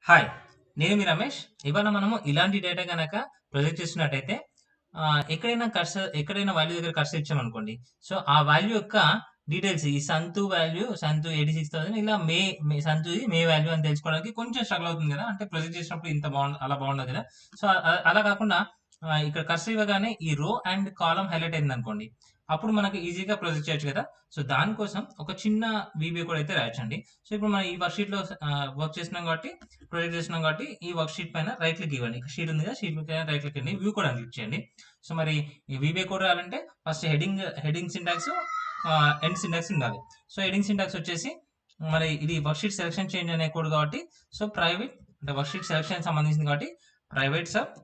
Hi! నేను మీ రమేష్. ఇవాళ మనము ఇలాంటి డేటా గనక ప్రొజెక్ట్ చేస్తున్నట్టయితే ఎక్కడైనా వాల్యూ దగ్గర కర్సర్ ఇచ్చామనుకోండి. సో, ఆ వాల్యూ యొక్క డీటెయిల్స్ ఈ సంతు వాల్యూ సంతు 86,000 ఇలా సంతుది మే వాల్యూ అని తెలుసుకోవడానికి కొంచెం స్ట్రగుల్ అవుతుంది కదా! అంటే ప్రొజెక్ట్ చేసినప్పుడు ఇంత అలా బాగుండదు కదా! సో, అలా కాకుండా ఇక్కడ కర్సర్ ఇవ్వగానే ఈ రో అండ్ కాలమ్ హైలైట్ అయిందనుకోండి. అప్పుడు మనకి ఈజీగా ప్రొజెక్ట్ చేయొచ్చు కదా! సో, దానికోసం ఒక చిన్న వీబీఏ కోడ్ అయితే రాయొచ్చండి. సో, ఇప్పుడు మనం ఈ వర్క్‌షీట్‌లో వర్క్ చేస్తున్నాం కాబట్టి ప్రొజెక్ట్ చేస్తున్నాం కాబట్టి ఈ వర్క్ షీట్ పైన రైట్ క్లిక్ ఇవ్వండి. షీట్ ఉంది కదా! షీట్ పైన రైట్ క్లిక్ ఇవ్వండి. వ్యూ కోడ్ అని క్లిక్ చేయండి. సో, మరి ఈ వీబీఏ కోడ్ రాయాలంటే first heading syntax end syntax ఉండాలి. సో, హెడింగ్ సింటాక్స్ వచ్చేసి మరి ఇది వర్క్ షీట్ సెలక్షన్ చేంజ్ అనే కోడ్ కాబట్టి సో, ప్రైవేట్ అంటే వర్క్ షీట్ సెలక్షన్ సంబంధించింది కాబట్టి ప్రైవేట్ సబ్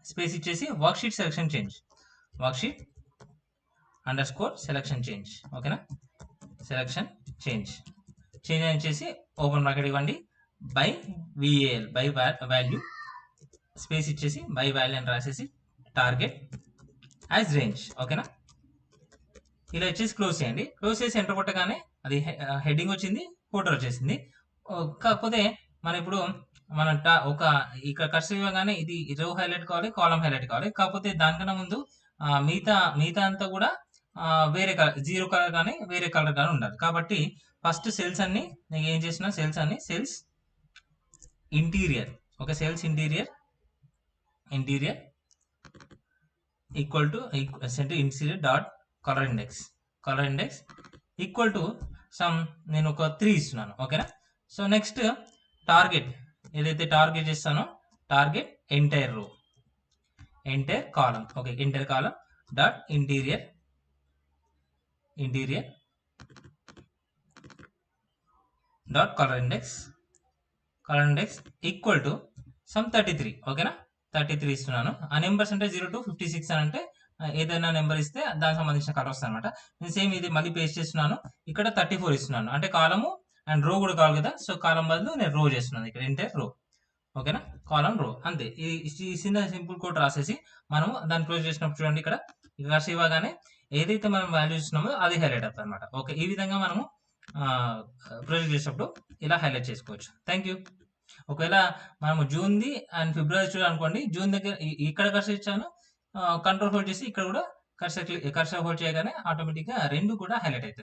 స్పేస్ ఇచ్చేసి work sheet selection change work sheet underscore selection change ఓకేనా? సెలక్షన్ చేంజ్ చేంజ్ అని చేసి ఓపెన్ బ్రాకెట్ ఇవ్వండి. By VAL by value space ఇచ్చేసి బై వాల్యూ అని రాసేసి టార్గెట్ యాజ్ రేంజ్ ఓకేనా? ఇలా వచ్చేసి క్లోజ్ చేయండి. క్లోజ్ చేసి ఎంటర్ కొట్టగానే అది హెడ్డింగ్ వచ్చింది, ఫోటో వచ్చేసింది. కాకపోతే మన ఇప్పుడు మన ఒక ఇక్కడ కర్సర్ ఇవ్వగానే ఇది రో హైలైట్ కావాలి, కాలమ్ హైలైట్ కావాలి. కాకపోతే దానికన్నా ముందు మిగతా అంతా కూడా వేరే కలర్ జీరో కలర్ కానీ వేరే కలర్ కానీ ఉండాలి. కాబట్టి ఫస్ట్ సెల్స్ అన్ని నేను ఏం చేసిన cells interior okay cells interior equal to interior dot colour index equal to some నేను ఒక 3 ఇస్తున్నాను ఓకేనా? సో నెక్స్ట్ టార్గెట్ ఏదైతే టార్గెట్ చేస్తానో target entire column okay entire column dot interior dot colour index equal to some 33 ఓకేనా? 33 ఇస్తున్నాను. ఆ numbers అంటే 0 to 56 అని అంటే ఏదైనా నెంబర్ ఇస్తే దానికి సంబంధించిన కలర్ వస్తుంది అనమాట. నేను సేమ్ ఇది మళ్ళీ పేస్ట్ చేస్తున్నాను. ఇక్కడ 34 ఇస్తున్నాను. అంటే కాలము అండ్ రో కూడా కావాలి కదా! సో కాలం బదులు నేను రో చేస్తున్నాను ఇక్కడ ఎంటైర్ రో ఓకేనా? కాలం రో అంతే. ఈ చిన్న సింపుల్ కోడ్ రాసేసి మనము దాన్ని క్లోజ్ చేసినప్పుడు చూడండి ఇక్కడ కర్సర్ ఇవ్వగానే ఏదైతే మనం వాల్యూ ఇస్తున్నామో అది హైలైట్ అవుతుంది అనమాట. ఓకే ఈ విధంగా మనము ప్రొజెక్ట్ చేసినప్పుడు ఇలా హైలైట్ చేసుకోవచ్చు. Thank you. ఒకవేళ మనము జూన్ది అండ్ ఫిబ్రవరి చూడాలనుకోండి, జూన్ దగ్గర ఇక్కడ కర్సర్ ఇచ్చాను, కంట్రోల్ హోల్డ్ చేసి ఇక్కడ కూడా కర్సర్ హోల్డ్ చేయగానే ఆటోమేటిక్గా రెండు కూడా హైలైట్ అవుతాయి.